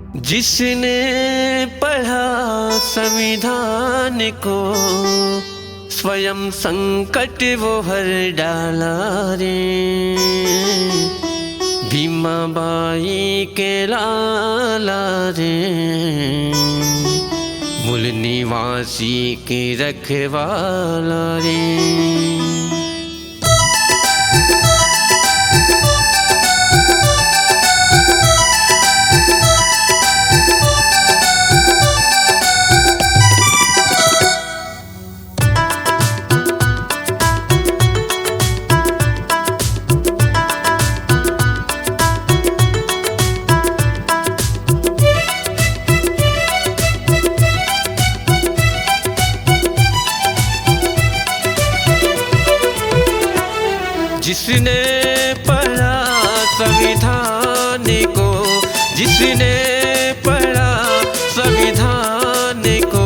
जिसने पढ़ा संविधान को स्वयं संकट वो हर डाला रे। भीमा बाई के लाला रे, मूल निवासी के रखवाला रे। जिसने पढ़ा संविधान को, जिसने पढ़ा संविधान को,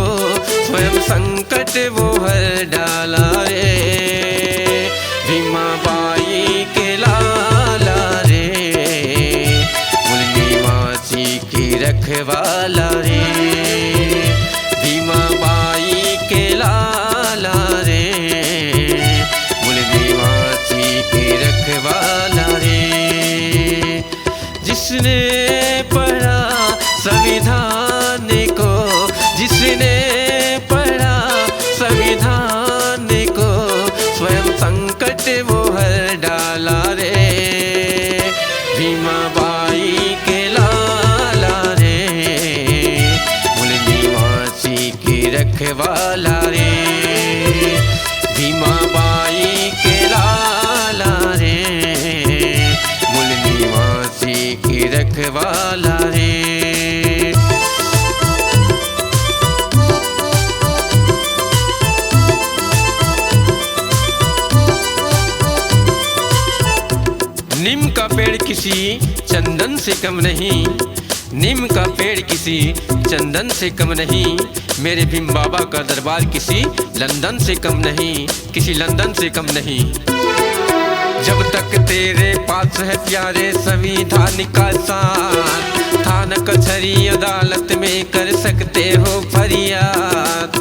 स्वयं संकट वो हर डाला रे। भीमा बाई के लाला रे, मूल निवासी के रखवाला रे। भीमा बाई के लाला रे, रखवाला रे। जिसने पढ़ा संविधान को, जिसने पढ़ा संविधान को, स्वयं संकट वो हर डाला रे। भीमा बाई के लाला रे, मूल निवासी के रखवाला रे। भीमा बाई के लाला रे, मूल निवासी के रखवाला रे। नीम का पेड़ किसी चंदन से कम नहीं, नीम का पेड़ किसी चंदन से कम नहीं। मेरे भीम बाबा का दरबार किसी लंदन से कम नहीं, किसी लंदन से कम नहीं। जब तक तेरे पास है प्यारे संविधान का साथ, थाना कचहरी अदालत में कर सकते हो फरियाद।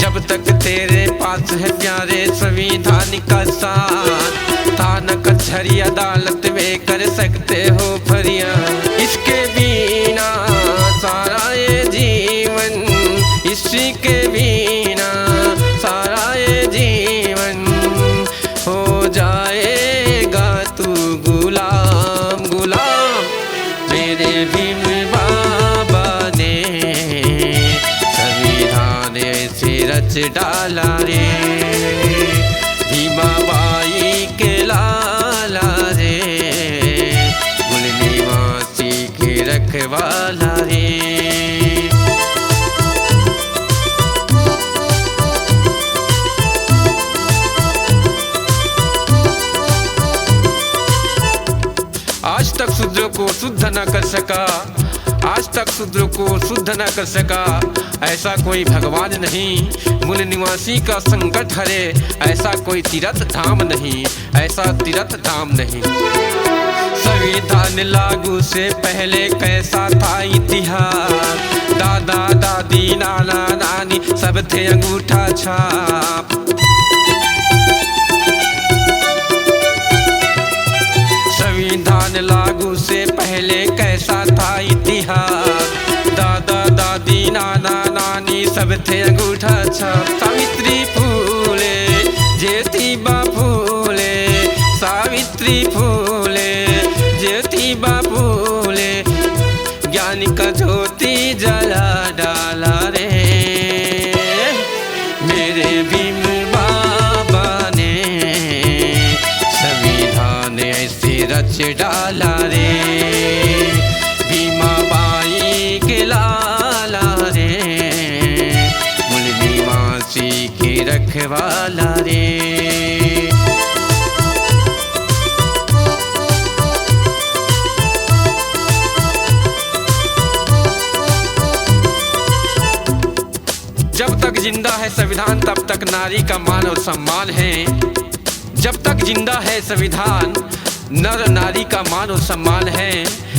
जब तक तेरे पास है प्यारे संविधान का साथ, थाना कचहरी अदालत में कर सकते हो फरियाद। इसके बिना सारा ये जीवन, इसके बिना सारा ये जीवन हो जाएगा तू गुलाम गुलाम। मेरे भीम बाबा ने संविधान ऐसे रच डाला रे। भीमा बाई के लाला रे, मूल निवासी के रखवाला रे। आज तक शूद्र को शुद्ध न कर सका, आज तक शूद्र को शुद्ध न कर सका ऐसा कोई भगवान नहीं। मूल निवासी का संकट हरे ऐसा कोई तीर्थ धाम नहीं, ऐसा तीर्थ धाम नहीं। संविधान लागू से पहले कैसा था इतिहास, दादा दादी नाना नानी सब थे अंगूठा छाप। संविधान लागू से पहले कैसा था इतिहास, दादा दादी नाना नानी सब थे अंगूठा छाप। सावित्री फूले, ज्योतिबा फूले, सावित्री फूले, ज्योतिबा फूले, ज्ञान का ज्योति जला डाला रे। मेरे भीम बाबा ने संविधान ऐसे रच डाला रे। भीमा बाई के लाला रे, मूल निवासी के रखवाला रे। जब तक जिंदा है संविधान तब तक नारी का मान और सम्मान है। जब तक जिंदा है संविधान नर नारी का मान और सम्मान है,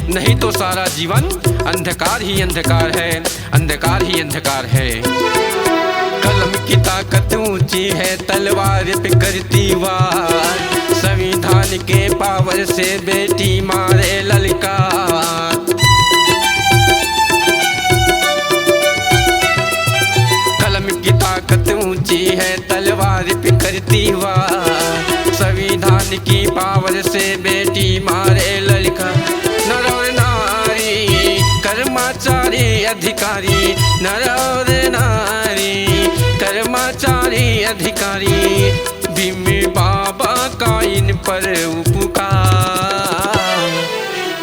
नहीं तो सारा जीवन अंधकार ही अंधकार है, अंधकार ही अंधकार है। कलम की ताकत ऊंची है, तलवार पे करती वार, संविधान के पावर से बेटी मारे ललकार। कलम की ताकत ऊंची है, तलवार पे करती वार, संविधान की पावर से बेटी मारे ललकार। नर और नारी कर्मचारी अधिकारी, नर और नारी कर्मचारी अधिकारी, भीम बाबा का इन पर उपकार।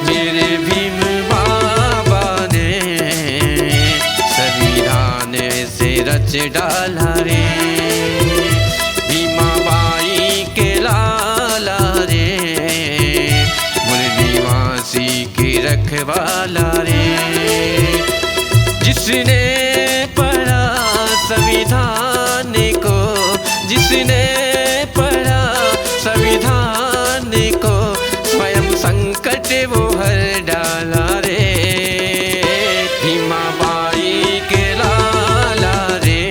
मेरे भीम बाबा ने संविधान से रच डाला रे, भीमा बाई के लाला रे, मूल निवासी की रखवाला रे। जिसने पढ़ा संविधान को, जिसने पढ़ा संविधान को, स्वयं संकट वो हर डाला रे, भीमा बाई के लाला रे,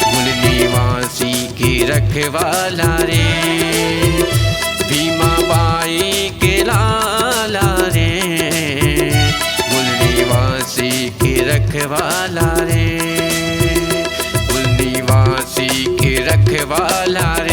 मूल निवासी की रखवाला रे, भीमा बाई के लाला रे, मूल निवासी की रखवाला रे, मूल निवासी की रखवाला रे।